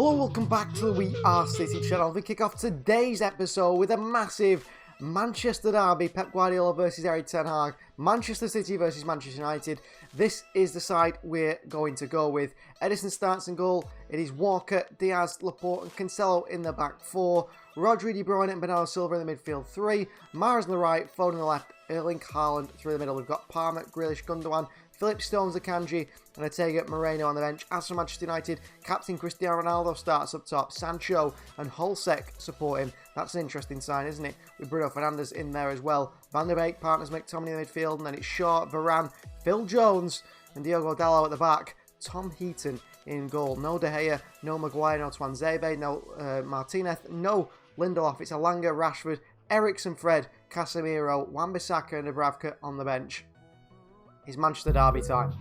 Hello, welcome back to the We Are City channel. We kick off today's episode with a massive Manchester derby. Pep Guardiola versus Erik ten Hag. Manchester City versus Manchester United. This is the side we're going to go with. Ederson starts in goal. It is Walker, Diaz, Laporte and Cancelo in the back four. Rodri, De Bruyne and Bernardo Silva in the midfield three. Mahrez on the right, Foden on the left, Erling Haaland through the middle. We've got Palmer, Grealish, Gundogan, Philip Stones, Akanji, and Ortega, Moreno on the bench. As for Manchester United, captain Cristiano Ronaldo starts up top. Sancho and Hulsek support him. That's an interesting sign, isn't it? With Bruno Fernandes in there as well. Van der Beek partners McTominay in the midfield, and then it's Shaw, Varane, Phil Jones, and Diogo Dalot at the back. Tom Heaton in goal. No De Gea, no Maguire, no Tuanzebe, no Martinez, no Lindelof. It's Alanga, Rashford, Eriksen, Fred, Casemiro, Wan-Bissaka and Dubravka on the bench. It's Manchester derby time.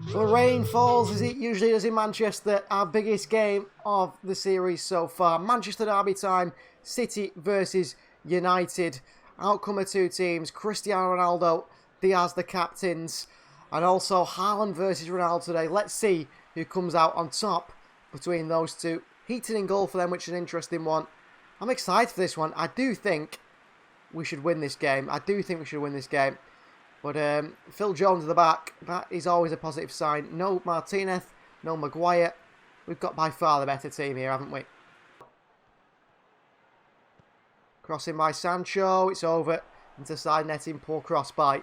So the rain falls as it usually does in Manchester. Our biggest game of the series so far. Manchester derby time. City versus United. Outcome of two teams. Cristiano Ronaldo, Diaz the captains. And also Haaland versus Ronaldo today. Let's see who comes out on top between those two. Heaton in goal for them, which is an interesting one. I'm excited for this one. I do think we should win this game. But Phil Jones at the back, that is always a positive sign. No Martinez, no Maguire. We've got by far the better team here, haven't we? Crossing by Sancho, it's over. Into side netting, poor cross by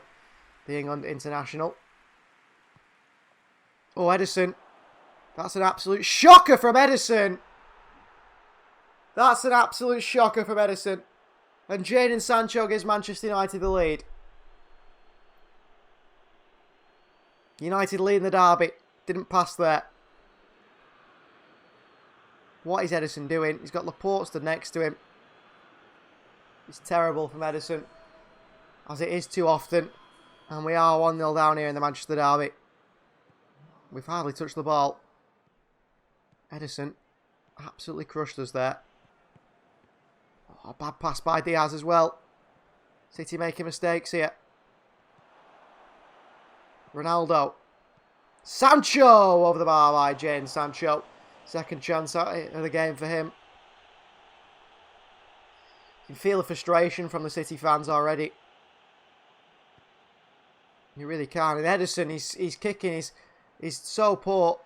the England international. Oh, Ederson. That's an absolute shocker from Ederson. And Jadon Sancho gives Manchester United the lead. United leading the derby. Didn't pass there. What is Ederson doing? He's got Laporte stood next to him. It's terrible from Ederson, as it is too often. And we are 1-0 down here in the Manchester derby. We've hardly touched the ball. Ederson absolutely crushed us there. Oh, bad pass by Diaz as well. City making mistakes here. Ronaldo. Sancho over the bar by Jadon Sancho. Second chance of the game for him. You can feel the frustration from the City fans already. You really can. And Ederson, he's kicking. He's so poor.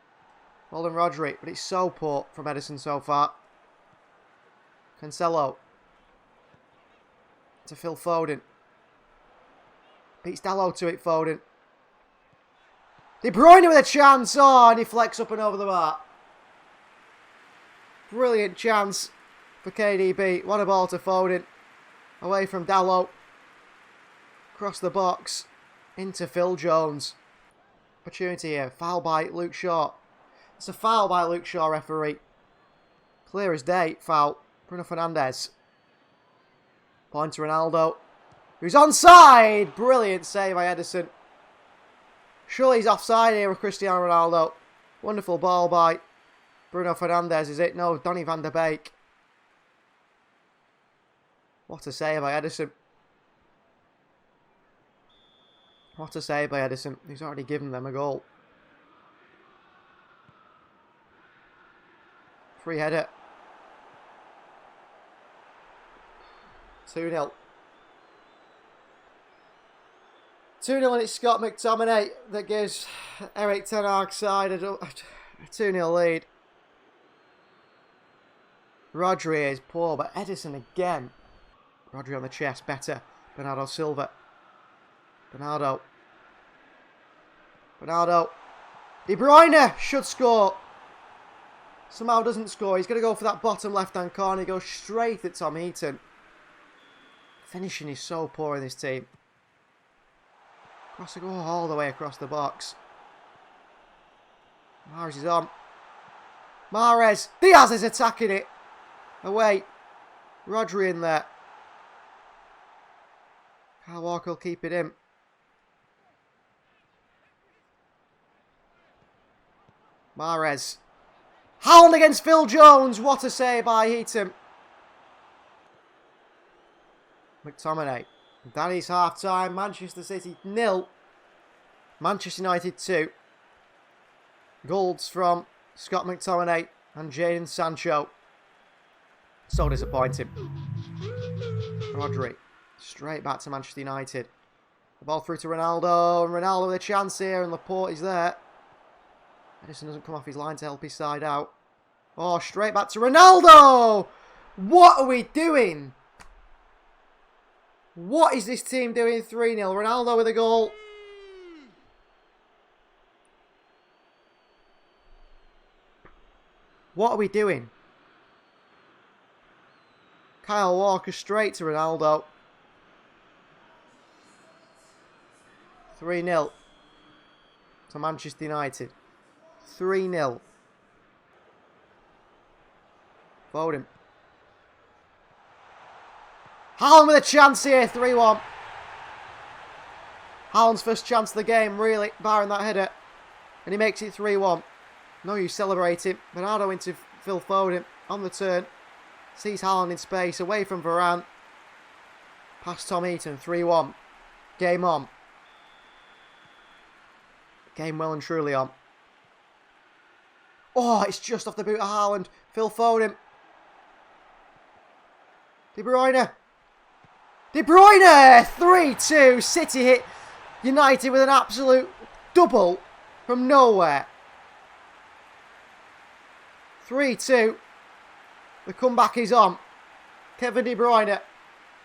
Well done, Rodri. But it's so poor from Ederson so far. Cancelo. To Phil Foden. Beats Dalot to it, Foden. De Bruyne with a chance. Oh, and he flecks up and over the bar. Brilliant chance for KDB. What a ball to Foden. Away from Dalot. Across the box. Into Phil Jones. Opportunity here. Foul by Luke Shaw. It's a foul by Luke Shaw, referee. Clear as day. Foul. Bruno Fernandes. Point to Ronaldo. Who's onside. Brilliant save by Ederson. Surely he's offside here with Cristiano Ronaldo. Wonderful ball by Bruno Fernandes, is it? No, Donny van der Beek. What a save by Ederson. He's already given them a goal. Free header. 2-0. 2-0 and it's Scott McTominay that gives Erik ten Hag's side a 2-0 lead. Rodri is poor, but Ederson again. Rodri on the chest, better. Bernardo Silva. Bernardo. De Bruyne should score. Somehow doesn't score. He's going to go for that bottom left-hand corner. He goes straight at Tom Heaton. Finishing is so poor in this team. Cross the goal all the way across the box. Mahrez is on. Mahrez. Diaz is attacking it. Away. Rodri in there. Kyle Walker will keep it in. Mahrez. Haaland against Phil Jones. What a save by Heaton. McTominay. That is half time. Manchester City 0. Manchester United 2. Goals from Scott McTominay And Jadon Sancho. So disappointing. Rodri. Straight back to Manchester United. The ball through to Ronaldo. And Ronaldo with a chance here. And Laporte is there. Edison doesn't come off his line to help his side out. Oh, straight back to Ronaldo! What are we doing? What is this team doing? 3-0. Ronaldo with a goal. What are we doing? Kyle Walker straight to Ronaldo. 3-0 to Manchester United. 3-0. Foden. Haaland with a chance here. 3-1. Haaland's first chance of the game, really, barring that header. And he makes it 3-1. No use celebrating. Bernardo into Phil Foden on the turn. Sees Haaland in space, away from Varane. Past Tom Heaton, 3-1. Game on. Game well and truly on. Oh, it's just off the boot of Haaland. Phil Foden. De Bruyne. De Bruyne! 3-2. City hit United with an absolute double from nowhere. 3-2. The comeback is on. Kevin De Bruyne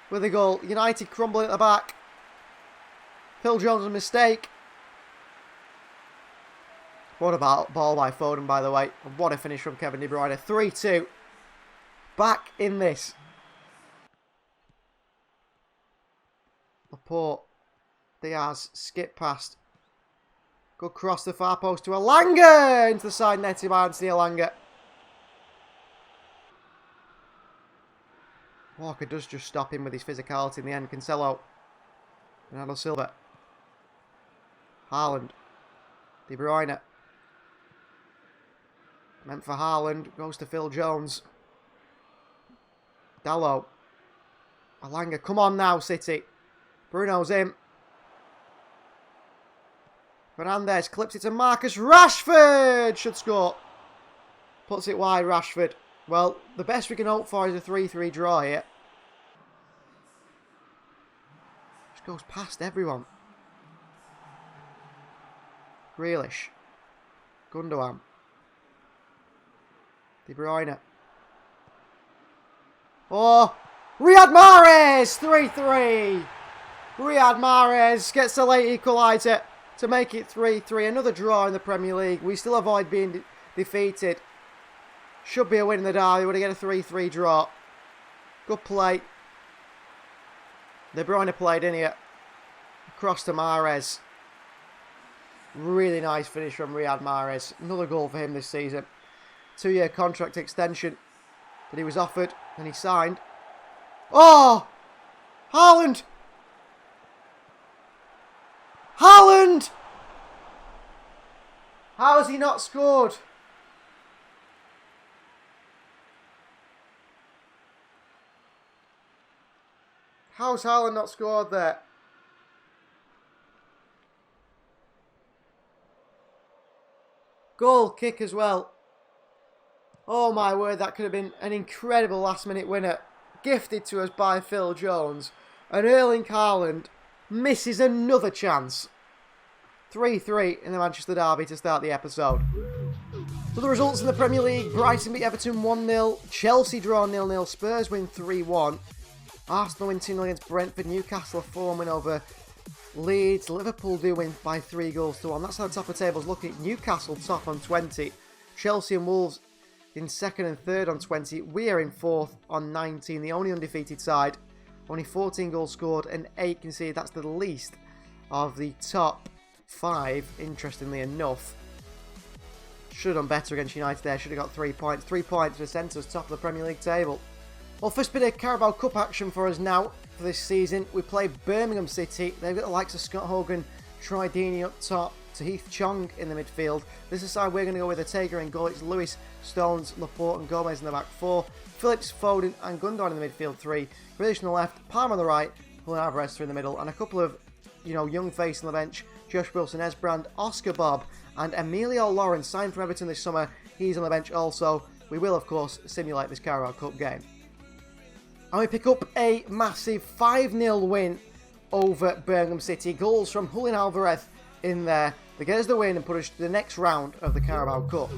with a goal. United crumbling at the back. Phil Jones' mistake. What about ball by Foden, by the way? And what a finish from Kevin De Bruyne. 3-2. Back in this. Laporte. Diaz. Skip past. Good cross the far post to Elanga. Into the side netting by Anthony Elanga. Walker does just stop him with his physicality in the end. Cancelo. Bernardo Silva. Haaland. De Bruyne. Meant for Haaland. Goes to Phil Jones. Dalot. Elanga. Come on now, City. Bruno's in. Fernandes clips it to Marcus Rashford. Should score. Puts it wide, Rashford. Well, the best we can hope for is a 3-3 draw here. Just goes past everyone. Grealish. Gundogan. De Bruyne. Oh! Riyad Mahrez! 3-3! Riyad Mahrez gets the late equaliser to make it 3-3. Another draw in the Premier League. We still avoid being defeated. Should be a win in the derby. Would have get a 3-3 draw. Good play. De Bruyne played in here. Across to Mahrez. Really nice finish from Riyad Mahrez. Another goal for him this season. 2-year contract extension that he was offered and he signed. Oh! Haaland! Haaland! How has he not scored? How's Haaland not scored there? Goal kick as well. Oh my word, that could have been an incredible last minute winner. Gifted to us by Phil Jones. And Erling Haaland misses another chance. 3-3 in the Manchester derby to start the episode. So the results in the Premier League. Brighton beat Everton 1-0. Chelsea draw 0-0. Spurs win 3-1. Arsenal win 2-0 against Brentford. Newcastle 4-1 win over Leeds. Liverpool do win by 3-1. That's how the top of the table's looking. Newcastle top on 20. Chelsea and Wolves in second and third on 20. We are in fourth on 19. The only undefeated side. Only 14 goals scored and 8 conceded. That's the least of the top 5, interestingly enough. Should have done better against United there. Should have got 3 points. 3 points for centres top of the Premier League table. Well, first bit of Carabao Cup action for us now for this season. We play Birmingham City. They've got the likes of Scott Hogan, Troy Deeney up top, to Heath Chong in the midfield. This is the side we're going to go with Ortega in goal. It's Lewis, Stones, Laporte and Gomez in the back 4. Phillips, Foden and Gundogan in the midfield 3. Grealish on the left, Palmer on the right, Julian ALVAREZ through in the middle. And a couple of, young faces on the bench. Josh Wilson, Esbrand, Oscar Bob and Emilio Lawrence, signed from Everton this summer. He's on the bench also. we will, of course, simulate this Carabao Cup game. And we pick up a massive 5-0 win over Birmingham City. Goals from Julian ALVAREZ in there. They get us the win and put us to the next round of the Carabao Cup.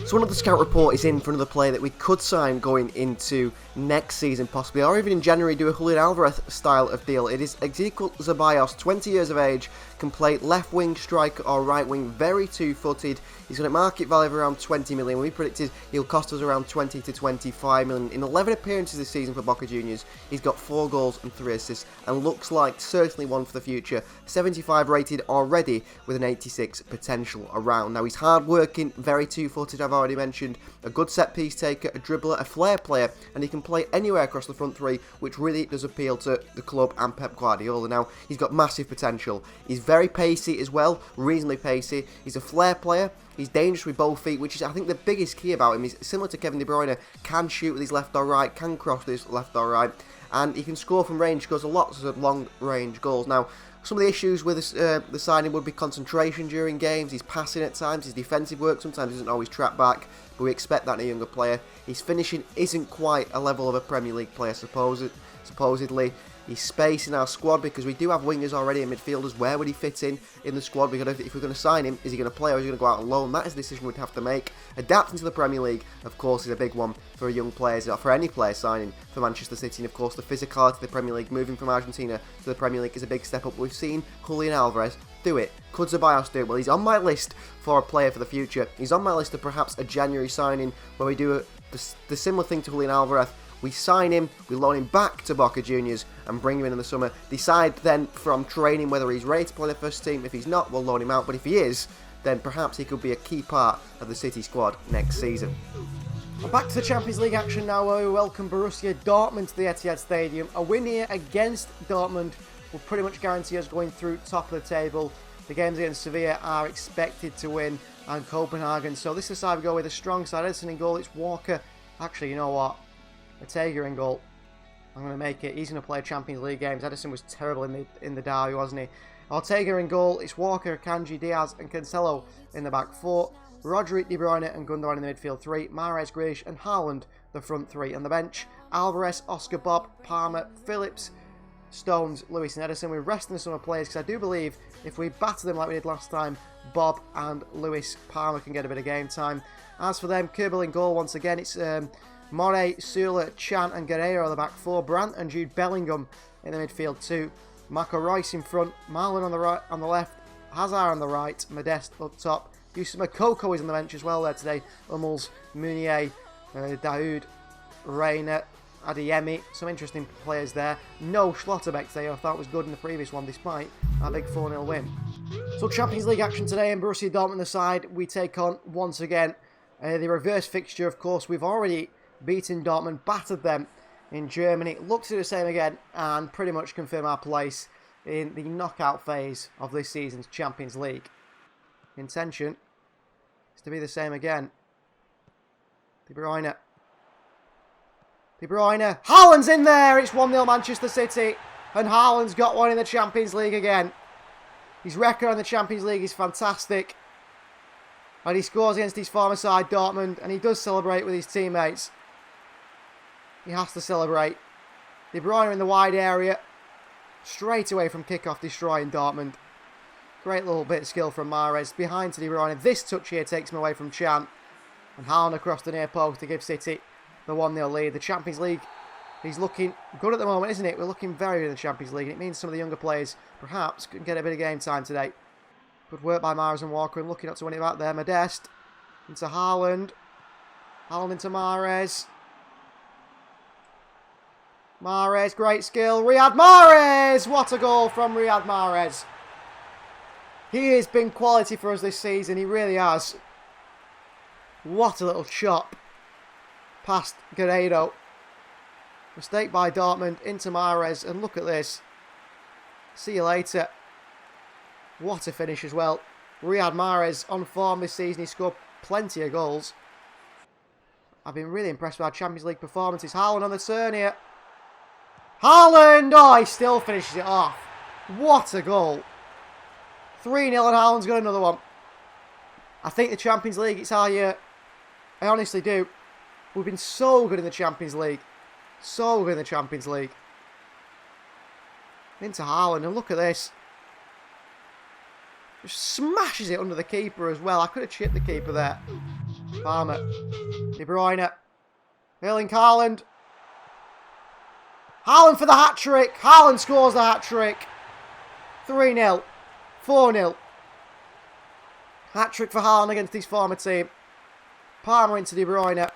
So another scout report is in for another player that we could sign going into next season possibly, or even in January do a Julian ALVAREZ style of deal. It is Ezequiel Zeballos, 20 years of age, can play left wing, striker or right wing, very two-footed. He's got a market value of around 20 million. We predicted he'll cost us around 20 to 25 million. In 11 appearances this season for Boca Juniors, he's got 4 goals and 3 assists and looks like certainly one for the future. 75 rated already with an 86 potential around. Now he's hard-working, very two-footed, I've already mentioned, a good set-piece taker, a dribbler, a flair player, and he can play anywhere across the front three, which really does appeal to the club and Pep Guardiola. Now, he's got massive potential. He's very pacey as well, reasonably pacey. He's a flair player. He's dangerous with both feet, which is, I think, the biggest key about him. He's similar to Kevin De Bruyne, can shoot with his left or right, can cross with his left or right, and he can score from range, scores a lot of long-range goals. Now, some of the issues with the signing would be concentration during games. He's passing at times, his defensive work sometimes isn't always track back, but we expect that in a younger player. His finishing isn't quite a level of a Premier League player, supposedly. He's space in our squad because we do have wingers already in midfielders. Where would he fit in the squad? If we're going to sign him, is he going to play or is he going to go out on loan? That is a decision we'd have to make. Adapting to the Premier League, of course, is a big one for young players, or for any player signing for Manchester City. And of course, the physicality of the Premier League, moving from Argentina to the Premier League, is a big step up. We've seen Julian ALVAREZ do it. Could Zeballos do it? Well, he's on my list for a player for the future. He's on my list of perhaps a January signing where we do the similar thing to Julian ALVAREZ. We sign him, we loan him back to Boca Juniors and bring him in the summer. Decide then from training whether he's ready to play the first team. If he's not, we'll loan him out. But if he is, then perhaps he could be a key part of the City squad next season. Back to the Champions League action now, where we welcome Borussia Dortmund to the Etihad Stadium. A win here against Dortmund will pretty much guarantee us going through top of the table. The games against Sevilla are expected to win, and Copenhagen. So this is the side we go with, a strong side. Edison in goal, it's Walker. Actually, you know what? Ortega in goal. I'm going to make it. He's going to play Champions League games. Edison was terrible in the derby, wasn't he? Ortega in goal. It's Walker, Kanji, Diaz and Cancelo in the back 4. Rodri, De Bruyne and Gundogan in the midfield 3. Mahrez, Grealish and Haaland the front 3. On the bench, ALVAREZ, Oscar, Bob, Palmer, Phillips, Stones, Lewis and Edison. We're resting some of the players because I do believe if we batter them like we did last time, Bob and Lewis Palmer can get a bit of game time. As for them, Kerbal in goal once again. It's Moray, Sula, Chan and Guerreiro the back 4. Brandt and Jude Bellingham in the midfield 2. Marco Reus in front. Marlon on the left. Hazard on the right. Modeste up top. Yusuf Makoko is on the bench as well there today. Hummels, Meunier, Daoud, Reina, Adeyemi. Some interesting players there. No Schlotterbeck today. I thought was good in the previous one despite our big 4-0 win. So Champions League action today in Borussia Dortmund the side. We take on once again the reverse fixture. Of course, we've already beaten Dortmund, battered them in Germany. Look to do the same again and pretty much confirm our place in the knockout phase of this season's Champions League. Intention is to be the same again. De Bruyne. Haaland's in there! It's 1-0 Manchester City. And Haaland's got one in the Champions League again. His record in the Champions League is fantastic. And he scores against his former side, Dortmund. And he does celebrate with his teammates. He has to celebrate. De Bruyne in the wide area. Straight away from kickoff, destroying Dortmund. Great little bit of skill from Mahrez. Behind to De Bruyne. This touch here takes him away from Chan. And Haaland across the near post to give City the 1-0 lead. The Champions League, he's looking good at the moment, isn't it? We're looking very good in the Champions League. And it means some of the younger players perhaps can get a bit of game time today. Good work by Mahrez and Walker. And looking up to win it back there. Modeste into Haaland. Haaland into Mahrez. Mahrez, great skill. Riyad Mahrez! What a goal from Riyad Mahrez. He has been quality for us this season. He really has. What a little chop. Past Guerreiro. Mistake by Dortmund into Mahrez. And look at this. See you later. What a finish as well. Riyad Mahrez on form this season. He scored plenty of goals. I've been really impressed with our Champions League performances. Haaland on the turn here. Haaland! Oh, he still finishes it off. What a goal. 3-0 and Haaland's got another one. I think the Champions League, it's our year. I honestly do. We've been so good in the Champions League. So good in the Champions League. Into Haaland, and look at this. Just smashes it under the keeper as well. I could have chipped the keeper there. Palmer. De Bruyne. Erling Haaland. Haaland for the hat-trick. Haaland scores the hat-trick. 3-0. 4-0. Hat-trick for Haaland against his former team. Palmer into De Bruyne.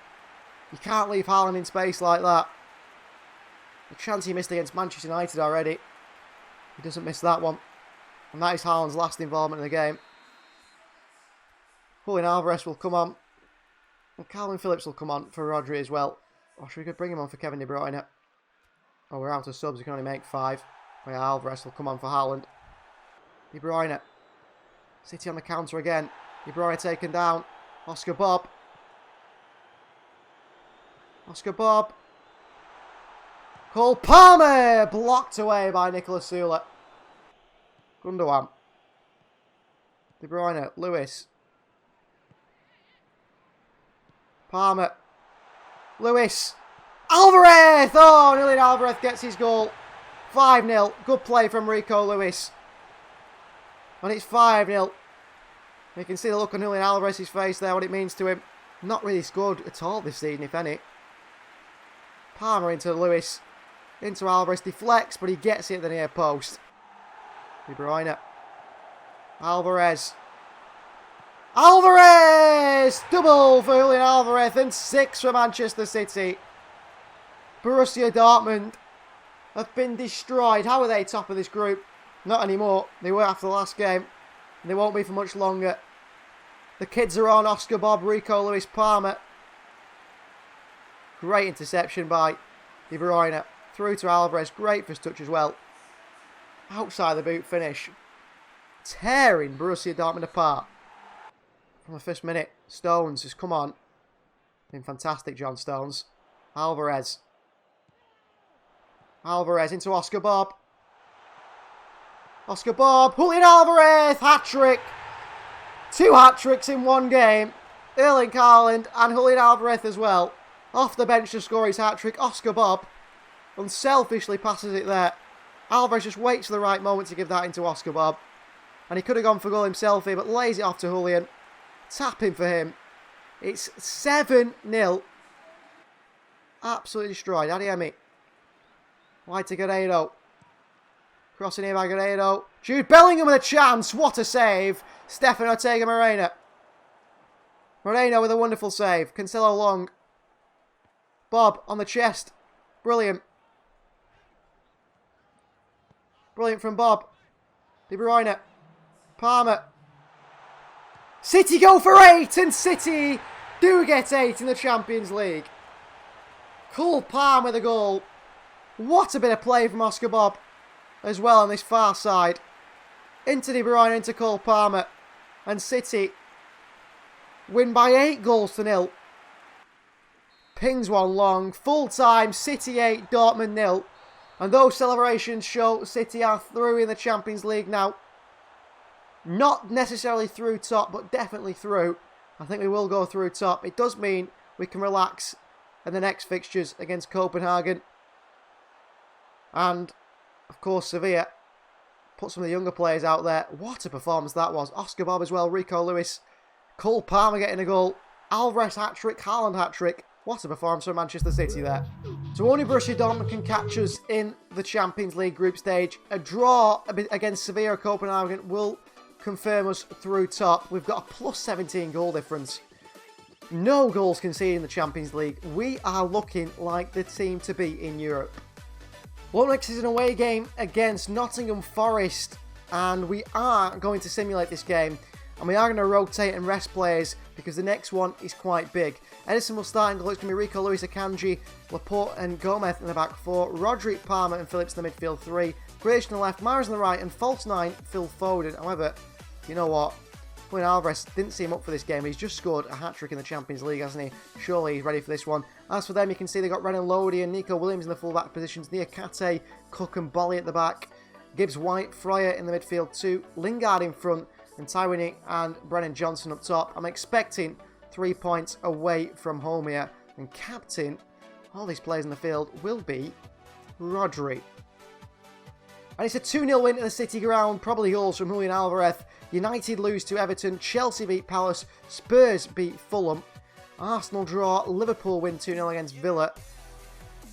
You can't leave Haaland in space like that. The chance he missed against Manchester United already. He doesn't miss that one. And that is Haaland's last involvement in the game. Julian ALVAREZ will come on. And Calvin Phillips will come on for Rodri as well. Or should we bring him on for Kevin De Bruyne? Oh, we're out of subs. We can only make 5. Oh, yeah, ALVAREZ will come on for Haaland. De Bruyne. City on the counter again. De Bruyne taken down. Oscar Bob. Oscar Bob. Cole Palmer! Blocked away by Nicolas Sula. Gundogan. De Bruyne. Lewis. Palmer. Lewis. ALVAREZ! Oh, Julian ALVAREZ gets his goal. 5-0. Good play from Rico Lewis. And it's 5-0. You can see the look on Julian ALVAREZ's face there, what it means to him. Not really scored at all this season, if any. Palmer into Lewis. Into ALVAREZ. Deflects, but he gets it at the near post. De Bruyne. ALVAREZ. ALVAREZ! Double for Julian ALVAREZ and 6 for Manchester City. Borussia Dortmund have been destroyed. How are they top of this group? Not anymore. They were after the last game. They won't be for much longer. The kids are on. Oscar Bob, Rico Lewis, Palmer. Great interception by De Bruyne. Through to ALVAREZ. Great first touch as well. Outside the boot finish. Tearing Borussia Dortmund apart. From the first minute. Stones has come on. Been fantastic, John Stones. ALVAREZ. ALVAREZ into Oscar Bob. Oscar Bob. Julian ALVAREZ. Hat-trick. 2 hat-tricks in one game. Erling Haaland and Julian ALVAREZ as well. Off the bench to score his hat-trick. Oscar Bob unselfishly passes it there. ALVAREZ just waits for the right moment to give that into Oscar Bob. And he could have gone for goal himself here, but lays it off to Julian. Tapping for him. It's 7-0. Absolutely destroyed. Adeyemi. Wide to Guerreiro. Crossing here by Guerreiro. Jude Bellingham with a chance. What a save. Stefan Ortega Moreno. Moreno with a wonderful save. Cancelo long. Bob on the chest. Brilliant. Brilliant from Bob. De Bruyne. Palmer. City go for 8, and City do get 8 in the Champions League. Cole Palmer with a goal. What a bit of play from Oscar Bob as well on this far side. Into De Bruyne, into Cole Palmer. And City win by 8-0. Pings one long. Full time, City 8, Dortmund 0. And those celebrations show City are through in the Champions League now. Not necessarily through top, but definitely through. I think we will go through top. It does mean we can relax in the next fixtures against Copenhagen. And, of course, Sevilla. Put some of the younger players out there. What a performance that was. Oscar Bob as well, Rico Lewis. Cole Palmer getting a goal. ALVAREZ hat-trick, Haaland hat-trick. What a performance from Manchester City there. So only Borussia Dortmund can catch us in the Champions League group stage. A draw against Sevilla or Copenhagen will confirm us through top. We've got a plus 17 goal difference. No goals conceded in the Champions League. We are looking like the team to be in Europe. Well, next is an away game against Nottingham Forest. And we are going to simulate this game. And we are going to rotate and rest players because the next one is quite big. Edison will start in goal. It's going to be Rico Lewis, Akanji, Laporte and Gomez in the back 4. Rodri, Palmer and Phillips in the midfield 3. Grealish on the left, Mahrez on the right and false 9, Phil Foden. However, you know what? Julian ALVAREZ didn't see him up for this game. He's just scored a hat-trick in the Champions League, hasn't he? Surely he's ready for this one. As for them, you can see they got Renan Lodi and Nico Williams in the full-back positions. Niakate, Cook and Bolly at the back. Gibbs White, Fryer in the midfield 2. Lingard in front. And Tywini and Brennan Johnson up top. I'm expecting 3 points away from home here. And captain, all these players in the field, will be Rodri. And it's a 2-0 win at the City ground. Probably goals from Julian ALVAREZ. United lose to Everton. Chelsea beat Palace. Spurs beat Fulham. Arsenal draw. Liverpool win 2-0 against Villa.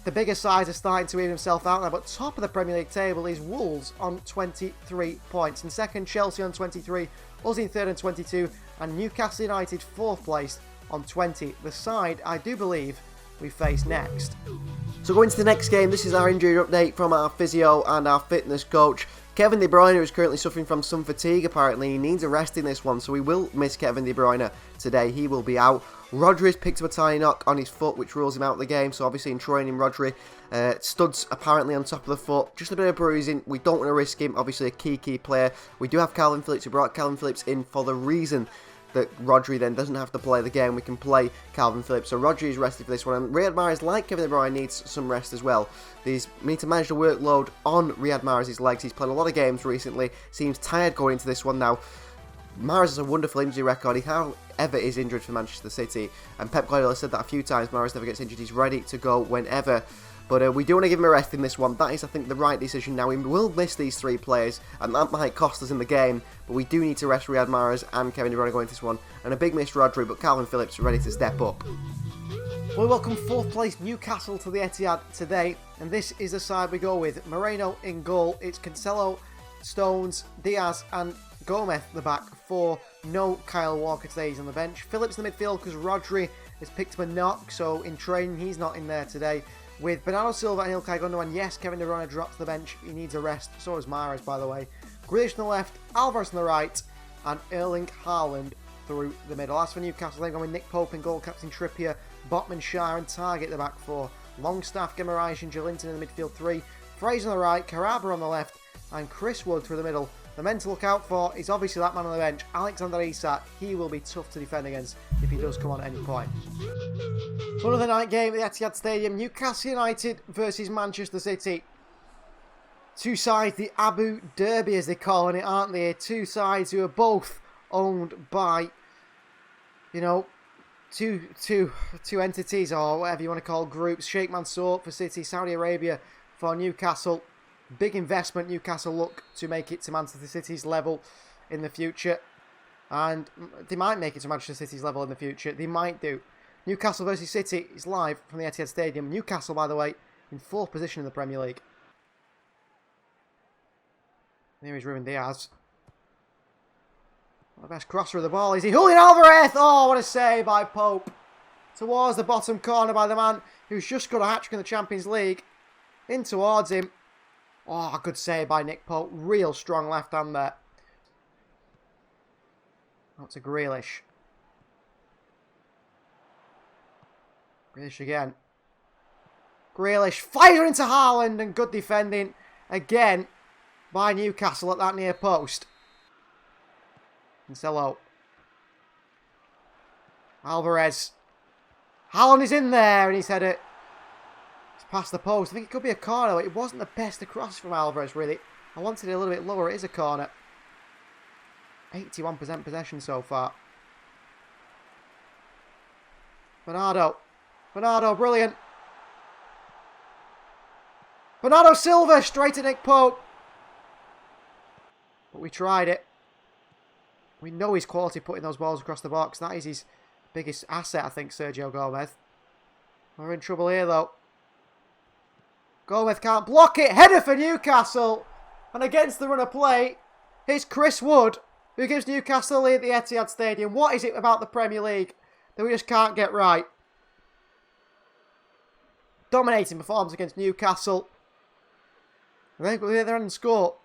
The bigger sides are starting to even themselves out now, but top of the Premier League table is Wolves on 23 points. In second, Chelsea on 23, us in third on 22, and Newcastle United fourth place on 20. The side, I do believe, we face next. So going to the next game, this is our injury update from our physio and our fitness coach. Kevin De Bruyne is currently suffering from some fatigue apparently. He needs a rest in this one, so we will miss Kevin De Bruyne today. He will be out. Rodri's picked up a tiny knock on his foot, which rules him out of the game. So obviously in training, Rodri, studs apparently on top of the foot. Just a bit of bruising. We don't want to risk him. Obviously a key player. We do have Calvin Phillips. We brought Calvin Phillips in for the reason that Rodri then doesn't have to play the game. We can play Calvin Phillips. So Rodri is rested for this one. And Riyad Mahrez, like Kevin De Bruyne, needs some rest as well. We need to manage the workload on Riyad Mahrez's legs. He's played a lot of games recently. Seems tired going into this one now. Mahrez has a wonderful injury record. He hardly ever is injured for Manchester City. And Pep Guardiola said that a few times. Mahrez never gets injured. He's ready to go whenever. But we do want to give him a rest in this one. That is, I think, the right decision. Now, we will miss these three players, and that might cost us in the game. But we do need to rest Riyad Mahrez and Kevin De Bruyne going into this one. And a big miss Rodri, but Calvin Phillips ready to step up. We welcome fourth place Newcastle to the Etihad today. And this is the side we go with. Moreno in goal. It's Cancelo, Stones, Diaz, and Gomez the back four. No Kyle Walker today. He's on the bench. Phillips in the midfield because Rodri has picked up a knock. So in training, he's not in there today. With Bernardo Silva and Ilkay Gundogan, yes, Kevin De Bruyne drops the bench. He needs a rest. So does Mahrez, by the way. Grealish on the left, Alvarez on the right, and Erling Haaland through the middle. As for Newcastle, they're going with Nick Pope in goal, captain Trippier, Botman, Shah, and Target the back four. Longstaff, Guimaraes, and Joelinton in the midfield three. Fraser on the right, Carrabba on the left, and Chris Wood through the middle. The men to look out for is obviously that man on the bench, Alexander Isak. He will be tough to defend against if he does come on at any point. So another night game at the Etihad Stadium. Newcastle United versus Manchester City. Two sides, the Abu Derby as they're calling it, aren't they? Two sides who are both owned by, you know, two entities or whatever you want to call groups. Sheikh Mansour for City, Saudi Arabia for Newcastle. Big investment. Newcastle look to make it to Manchester City's level in the future. And they might make it to Manchester City's level in the future. They might do. Newcastle versus City is live from the Etihad Stadium. Newcastle, by the way, in fourth position in the Premier League. There is Ruben Diaz. The best crosser of the ball. Is he Julian ALVAREZ? Oh, what a save by Pope. Towards the bottom corner by the man who's just got a hat-trick in the Champions League. In towards him. Oh, good save by Nick Pope. Real strong left hand there. That's a Grealish. Grealish again. Grealish fires into Haaland and good defending again by Newcastle at that near post. Cancelo. ALVAREZ. Haaland is in there and he's had it. It's past the post. I think it could be a corner, but it wasn't the best across from ALVAREZ really. I wanted it a little bit lower. It is a corner. 81% possession so far. Bernardo, brilliant. Bernardo Silva straight at Nick Pope. But we tried it. We know his quality putting those balls across the box. That is his biggest asset, I think, Sergio Gomez. We're in trouble here, though. Gomez can't block it. Header for Newcastle. And against the run of play, it's Chris Wood who gives Newcastle the lead at the Etihad Stadium. What is it about the Premier League that we just can't get right? Dominating performance against Newcastle. They're on the score.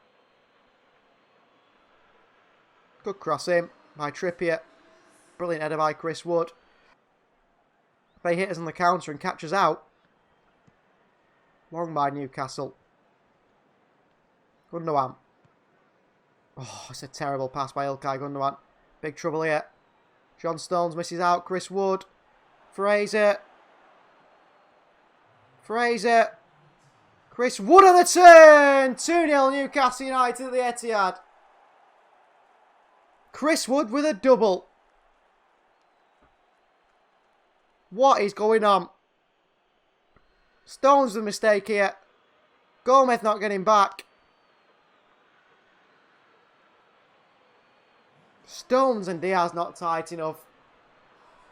Good cross in by Trippier. Brilliant header by Chris Wood. They hit us on the counter and catch us out. Long by Newcastle. Gundogan. Oh, it's a terrible pass by Ilkay Gundogan. Big trouble here. John Stones misses out. Chris Wood. Fraser. Chris Wood on the turn. 2-0 Newcastle United at the Etihad. Chris Wood with a double. What is going on? Stone's the mistake here. Gomez not getting back. Stones and Diaz not tight enough.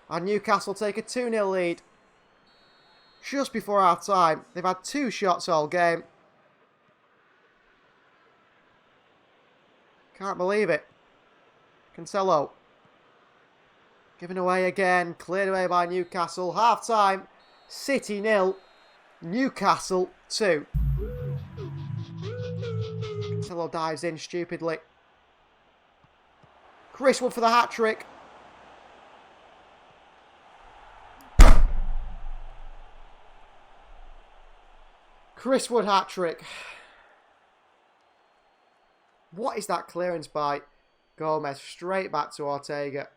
And Newcastle take a 2-0 lead. Just before half time. They've had 2 shots all game. Can't believe it. Cancelo. Given away again. Cleared away by Newcastle. Half time. City 0. Newcastle 2. Cancelo dives in stupidly. Chris Wood for the hat-trick. Chris Wood hat-trick. What is that clearance by Gomez? Straight back to Ortega.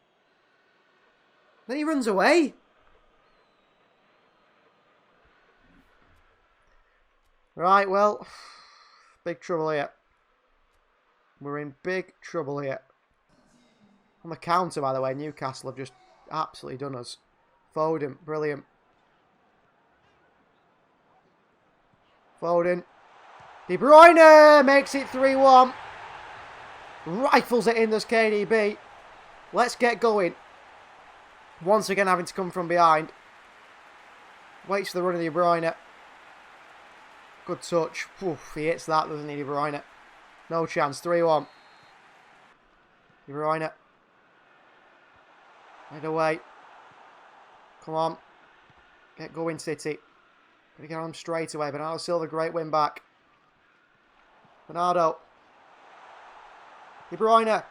Then he runs away. Right, well, big trouble here. We're in big trouble here. On the counter, by the way, Newcastle have just absolutely done us. Foden, brilliant. Foden. De Bruyne makes it 3-1. Rifles it in, does KDB. Let's get going. Once again having to come from behind. Waits for the run of De Bruyne. Good touch. Oof, he hits that, doesn't he, De Bruyne? No chance. 3-1. De Bruyne. Head away. Come on. Get going, City. Gotta get on them straight away. Bernardo Silva, great win back. Bernardo. De Bruyne.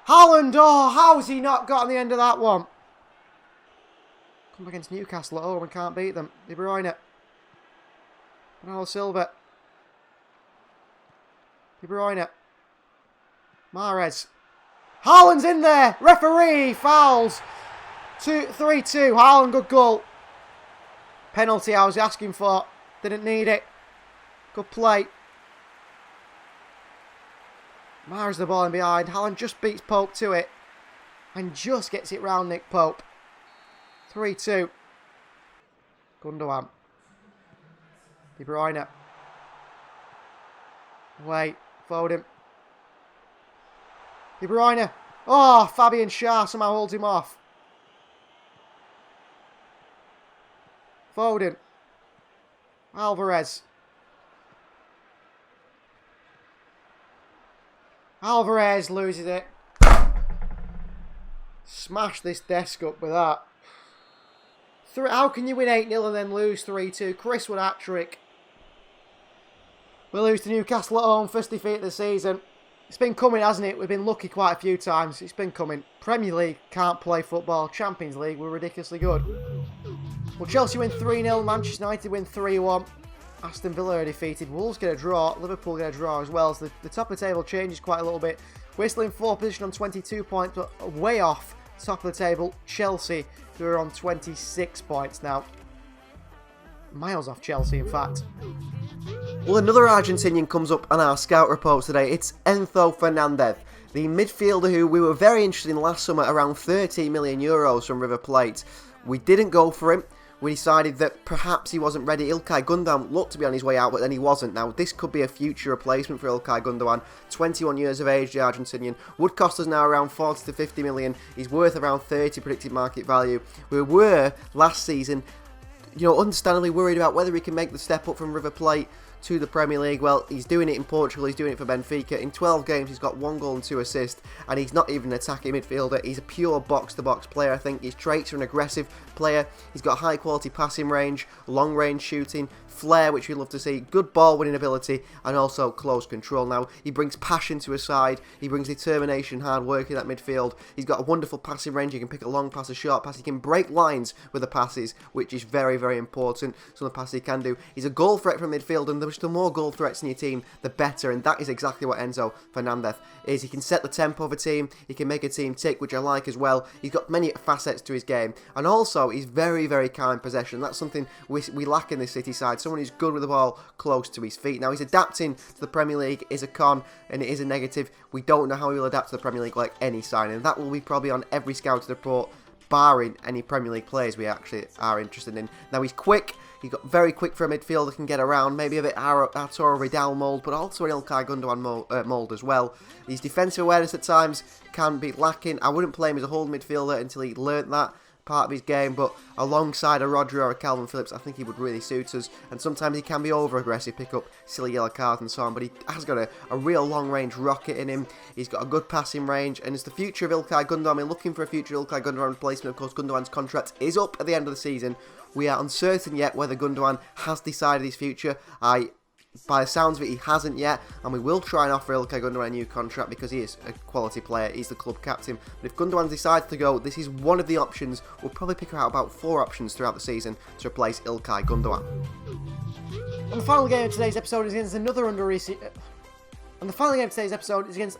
Haaland. Oh, how's he not got on the end of that one? Come against Newcastle at home and can't beat them. De Bruyne. Bernardo Silva. De Bruyne. Mahrez. Haaland's in there. Referee fouls. 3-2. Haaland, good goal. Penalty I was asking for. Didn't need it. Good play. Mahrez the ball in behind. Haaland just beats Pope to it. And just gets it round Nick Pope. 3-2. Gundogan. De Bruyne. Wait. Foden. De Bruyne. Oh, Fabian Schär somehow holds him off. Foden. Alvarez. Alvarez loses it. Smash this desk up with that. How can you win 8-0 and then lose 3-2? Chris Wood hat-trick. We lose to Newcastle at home, first defeat of the season. It's been coming, hasn't it? We've been lucky quite a few times. It's been coming. Premier League, can't play football. Champions League, we're ridiculously good. Well, Chelsea win 3-0. Manchester United win 3-1. Aston Villa are defeated. Wolves get a draw. Liverpool get a draw as well. So the top of the table changes quite a little bit. We're still in 4th position on 22 points, but way off top of the table. Chelsea, who are on 26 points now. Miles off Chelsea, in fact. Well, another Argentinian comes up on our scout reports today. It's Enzo Fernandez, the midfielder who we were very interested in last summer, around 30 million euros from River Plate. We didn't go for him. We decided that perhaps he wasn't ready. Ilkay Gundogan looked to be on his way out, but then he wasn't. Now, this could be a future replacement for Ilkay Gundogan. 21 years of age, the Argentinian. Would cost us now around 40 to 50 million. He's worth around 30 predicted market value. We were, last season, understandably worried about whether he can make the step up from River Plate to the Premier League. Well, he's doing it in Portugal, he's doing it for Benfica. In 12 games, he's got 1 goal and 2 assists, and he's not even an attacking midfielder. He's a pure box-to-box player, I think. His traits are an aggressive player. He's got high-quality passing range, long-range shooting, flair, which we love to see, good ball-winning ability, and also close control. Now, he brings passion to his side. He brings determination, hard work in that midfield. He's got a wonderful passing range. He can pick a long pass, a short pass. He can break lines with the passes, which is very, very important. Some of the passes he can do. He's a goal threat from midfield, and the more goal threats in your team, the better, and that is exactly what Enzo Fernandez is. He can set the tempo of a team. He can make a team tick, which I like as well. He's got many facets to his game, and also he's very, very calm in possession. That's something we lack in this City side. Someone who's good with the ball close to his feet. Now, he's adapting to the Premier League is a con, and it is a negative. We don't know how he'll adapt to the Premier League like any signing. That will be probably on every scouting report barring any Premier League players we actually are interested in. Now, he's quick. He got very quick for a midfielder, can get around, maybe a bit Arturo Vidal mould, but also an Ilkay Gundogan mould as well. His defensive awareness at times can be lacking. I wouldn't play him as a holding midfielder until he learnt that part of his game, but alongside a Rodri or a Calvin Phillips, I think he would really suit us. And sometimes he can be over-aggressive, pick up silly yellow cards and so on, but he has got a real long-range rocket in him. He's got a good passing range, and it's the future of Ilkay Gundogan. I mean, looking for a future Ilkay Gundogan replacement. Of course, Gundogan's contract is up at the end of the season. We are uncertain yet whether Gundogan has decided his future. By the sounds of it, he hasn't yet, and we will try and offer Ilkay Gundogan a new contract because he is a quality player. He's the club captain. But if Gundogan decides to go, this is one of the options. We'll probably pick out about 4 options throughout the season to replace Ilkay Gundogan. And the final game of today's episode is against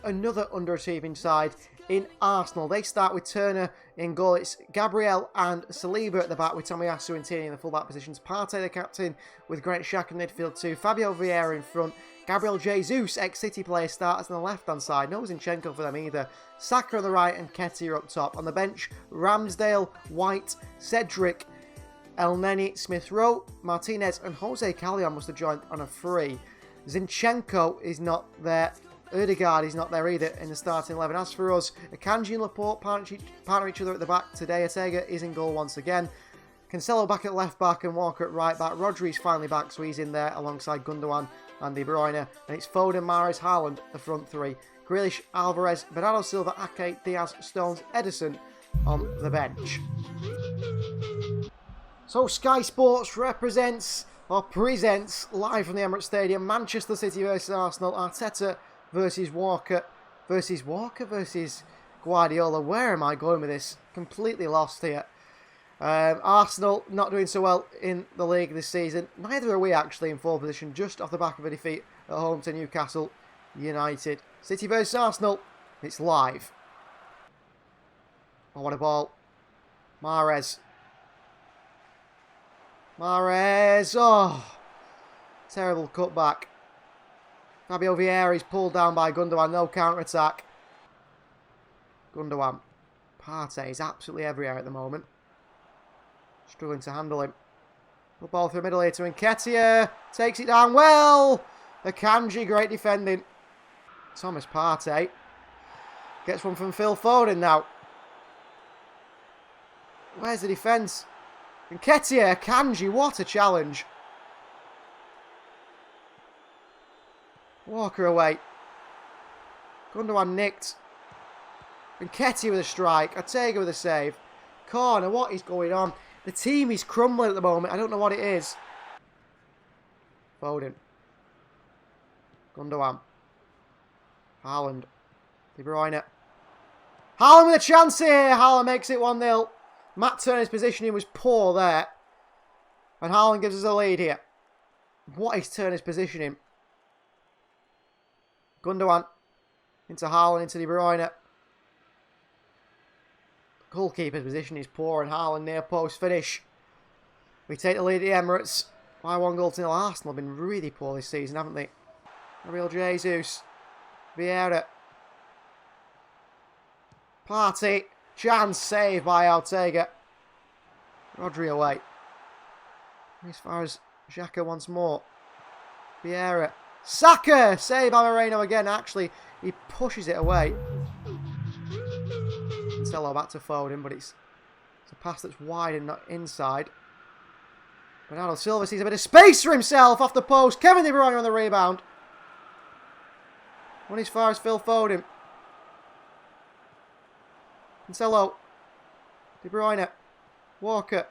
another underachieving side in Arsenal. They start with Turner in goal. It's Gabriel and Saliba at the back, with Tomiyasu and Tierney in the full-back positions. Partey, the captain, with Granit Xhaka in midfield too. Fabio Vieira in front. Gabriel Jesus, ex-City player, starts on the left-hand side. No Zinchenko for them either. Saka on the right and Nketiah up top. On the bench, Ramsdale, White, Cedric, El Neni, Smith-Rowe, Martinez and Jose Callejon must have joined on a free. Zinchenko is not there. Ødegaard is not there either in the starting 11. As for us, Akanji and Laporte partner each other at the back today. Ortega is in goal once again. Cancelo back at left back and Walker at right back. Rodri's finally back, so he's in there alongside Gundogan and De Bruyne. And it's Foden, Mahrez, Haaland, the front 3. Grealish, Alvarez, Bernardo Silva, Ake, Diaz, Stones, Ederson on the bench. So Sky Sports presents live from the Emirates Stadium, Manchester City versus Arsenal. Arteta versus Walker versus Guardiola. Where am I going with this? Completely lost here. Arsenal not doing so well in the league this season. Neither are we actually in full position, just off the back of a defeat at home to Newcastle United. City versus Arsenal. It's live. Oh, what a ball. Mahrez. Oh, terrible cutback. Fabio Vieira is pulled down by Gundogan. No counter-attack. Gundogan. Partey is absolutely everywhere at the moment. Struggling to handle him. The ball through the middle here to Nketiah. Takes it down well. Akanji, great defending. Thomas Partey. Gets one from Phil Foden now. Where's the defence? Nketiah, Akanji, what a challenge. Walker away. Gundogan nicked. Nketiah with a strike. Ortega with a save. Corner, what is going on? The team is crumbling at the moment. I don't know what it is. Foden. Gundogan. Haaland. De Bruyne. Haaland with a chance here. Haaland makes it 1-0. Matt Turner's positioning was poor there. And Haaland gives us a lead here. What is Turner's positioning? Gundogan into Haaland, into De Bruyne. Goalkeeper's position is poor, and Haaland near post finish. We take the lead at the Emirates by 1-0. Arsenal have been really poor this season, haven't they? Gabriel Jesus. Vieira. Partey. Chance saved by Ortega. Rodri away. As far as Xhaka once more. Vieira. Saka! Saved by Moreno again. Actually, he pushes it away. Cancelo back to Foden, but it's a pass that's wide and not inside. Bernardo Silva sees a bit of space for himself off the post. Kevin De Bruyne on the rebound. One as far as Phil Foden. Cancelo. De Bruyne. Walker.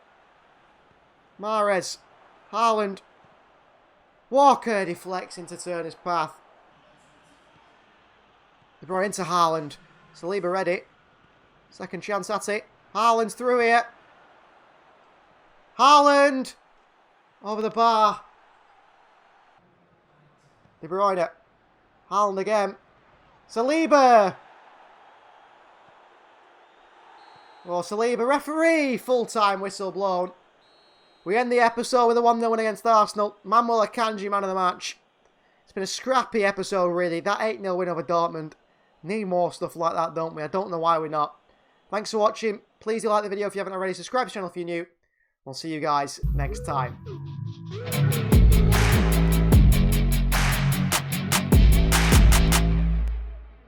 Mahrez. Haaland. Walker deflects into Turner's path. De Bruyne into Haaland. Saliba ready. Second chance at it. Haaland's through here. Haaland. Over the bar. De Bruyne. Haaland again. Saliba. Oh, Saliba, referee! Full-time whistle blown. We end the episode with a 1-0 win against Arsenal. Manuel Akanji, man of the match. It's been a scrappy episode, really. That 8-0 win over Dortmund. Need more stuff like that, don't we? I don't know why we're not. Thanks for watching. Please do like the video if you haven't already. Subscribe to the channel if you're new. We'll see you guys next time.